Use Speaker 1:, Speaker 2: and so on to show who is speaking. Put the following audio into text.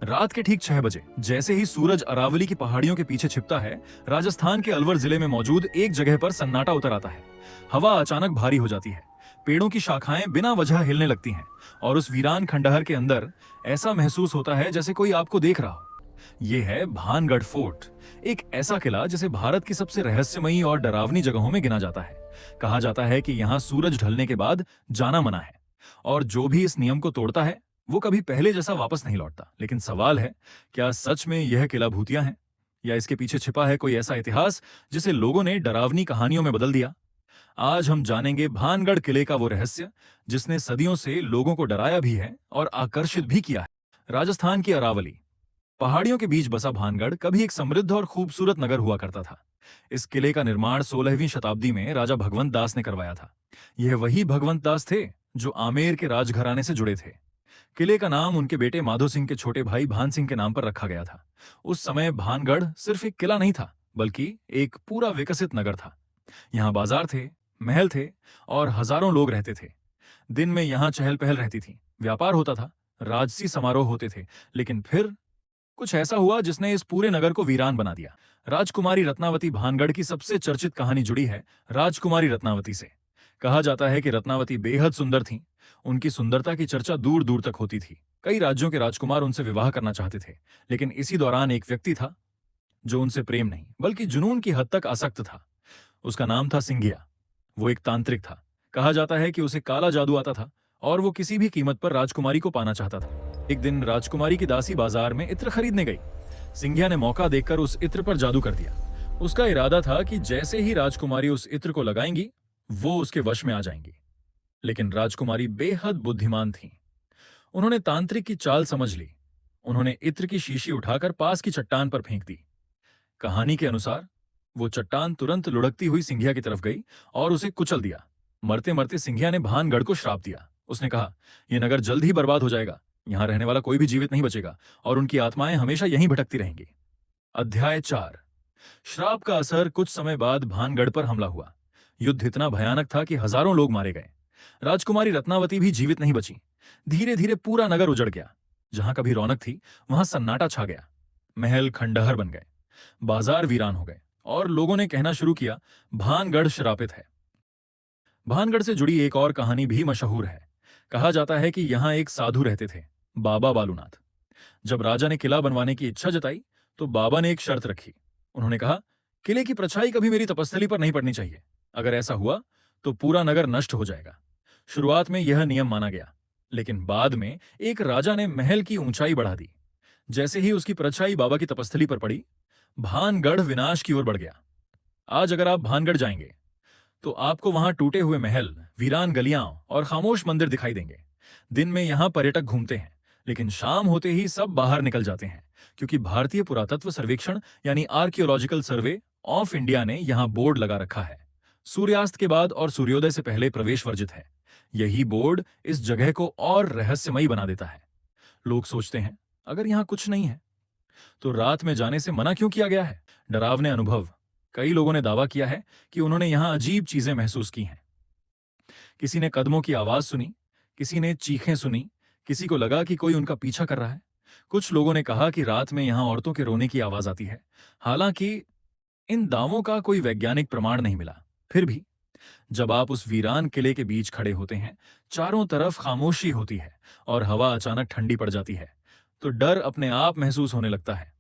Speaker 1: रात के ठीक 6 बजे जैसे ही सूरज अरावली की पहाड़ियों के पीछे छिपता है, राजस्थान के अलवर जिले में मौजूद एक जगह पर सन्नाटा उतर आता है। हवा अचानक भारी हो जाती है, पेड़ों की शाखाएं बिना वजह हिलने लगती हैं और उस वीरान खंडहर के अंदर ऐसा महसूस होता है जैसे कोई आपको देख रहा हो। ये है भानगढ़ फोर्ट, एक ऐसा किला जिसे भारत की सबसे रहस्यमयी और डरावनी जगहों में गिना जाता है। कहा जाता है कि यहाँ सूरज ढलने के बाद जाना मना है और जो भी इस नियम को तोड़ता है वो कभी पहले जैसा वापस नहीं लौटता। लेकिन सवाल है, क्या सच में यह किला भूतिया है या इसके पीछे छिपा है कोई ऐसा इतिहास जिसे लोगों ने डरावनी कहानियों में बदल दिया? आज हम जानेंगे भानगढ़ किले का वो रहस्य जिसने सदियों से लोगों को डराया भी है और आकर्षित भी किया है। राजस्थान की अरावली पहाड़ियों के बीच बसा भानगढ़ कभी एक समृद्ध और खूबसूरत नगर हुआ करता था। इस किले का निर्माण 16वीं शताब्दी में राजा भगवंत दास ने करवाया था। यह वही भगवंत दास थे जो आमेर के राजघराने से जुड़े थे। किले का नाम उनके बेटे माधो सिंह के छोटे भाई भान सिंह के नाम पर रखा गया था। उस समय भानगढ़ सिर्फ एक किला नहीं था, बल्कि एक पूरा विकसित नगर था। यहाँ बाजार थे, महल थे और हजारों लोग रहते थे। दिन में यहाँ चहल पहल रहती थी, व्यापार होता था, राजसी समारोह होते थे। लेकिन फिर कुछ ऐसा हुआ जिसने इस पूरे नगर को वीरान बना दिया। राजकुमारी रत्नावती भानगढ़ की सबसे चर्चित कहानी जुड़ी है राजकुमारी रत्नावती से। कहा जाता है कि रत्नावती बेहद सुंदर थीं। उनकी सुंदरता की चर्चा दूर दूर तक होती थी। कई राज्यों के राजकुमार उनसे विवाह करना चाहते थे, लेकिन इसी दौरान एक व्यक्ति था जो उनसे प्रेम नहीं बल्कि जुनून की हद तक आसक्त था। उसका नाम था सिंघिया। वो एक तांत्रिक था। कहा जाता है कि उसे काला जादू आता था और वो किसी भी कीमत पर राजकुमारी को पाना चाहता था। एक दिन राजकुमारी की दासी बाजार में इत्र खरीदने गई। सिंघिया ने मौका देखकर उस इत्र पर जादू कर दिया। उसका इरादा था कि जैसे ही राजकुमारी उस इत्र को लगाएंगी, वो उसके वश में आ जाएंगी। लेकिन राजकुमारी बेहद बुद्धिमान थीं। उन्होंने तांत्रिक की चाल समझ ली। उन्होंने इत्र की शीशी उठाकर पास की चट्टान पर फेंक दी। कहानी के अनुसार वो चट्टान तुरंत लुढ़कती हुई सिंघिया की तरफ गई और उसे कुचल दिया। मरते मरते सिंघिया ने भानगढ़ को श्राप दिया। उसने कहा, यह नगर जल्द ही बर्बाद हो जाएगा, यहां रहने वाला कोई भी जीवित नहीं बचेगा और उनकी आत्माएं हमेशा यहीं भटकती रहेंगी। अध्याय 4। श्राप का असर। कुछ समय बाद भानगढ़ पर हमला हुआ। युद्ध इतना भयानक था कि हजारों लोग मारे गए। राजकुमारी रत्नावती भी जीवित नहीं बची। धीरे धीरे पूरा नगर उजड़ गया। जहां कभी रौनक थी, वहां सन्नाटा छा गया। महल खंडहर बन गए, बाजार वीरान हो गए और लोगों ने कहना शुरू किया, भानगढ़ श्रापित है। भानगढ़ से जुड़ी एक और कहानी भी मशहूर है। कहा जाता है कि यहां एक साधु रहते थे, बाबा बालूनाथ। जब राजा ने किला बनवाने की इच्छा जताई तो बाबा ने एक शर्त रखी। उन्होंने कहा, किले की परछाई कभी मेरी तपस्थली पर नहीं पड़नी चाहिए। अगर ऐसा हुआ तो पूरा नगर नष्ट हो जाएगा। शुरुआत में यह नियम माना गया, लेकिन बाद में एक राजा ने महल की ऊंचाई बढ़ा दी। जैसे ही उसकी परछाई बाबा की तपस्थली पर पड़ी, भानगढ़ विनाश की ओर बढ़ गया। आज अगर आप भानगढ़ जाएंगे तो आपको वहां टूटे हुए महल, वीरान गलियां और खामोश मंदिर दिखाई देंगे। दिन में यहां पर्यटक घूमते हैं, लेकिन शाम होते ही सब बाहर निकल जाते हैं, क्योंकि भारतीय पुरातत्व सर्वेक्षण यानी आर्कियोलॉजिकल सर्वे ऑफ इंडिया ने यहां बोर्ड लगा रखा है, सूर्यास्त के बाद और सूर्योदय से पहले प्रवेश वर्जित है। यही बोर्ड इस जगह को और रहस्यमयी बना देता है। लोग सोचते हैं, अगर यहां कुछ नहीं है तो रात में जाने से मना क्यों किया गया है? डरावने अनुभव। कई लोगों ने दावा किया है कि उन्होंने यहां अजीब चीजें महसूस की हैं। किसी ने कदमों की आवाज सुनी, किसी ने चीखें सुनी, किसी को लगा कि कोई उनका पीछा कर रहा है। कुछ लोगों ने कहा कि रात में यहां औरतों के रोने की आवाज आती है। हालांकि इन दावों का कोई वैज्ञानिक प्रमाण नहीं मिला। फिर भी जब आप उस वीरान किले के बीच खड़े होते हैं, चारों तरफ खामोशी होती है और हवा अचानक ठंडी पड़ जाती है, तो डर अपने आप महसूस होने लगता है।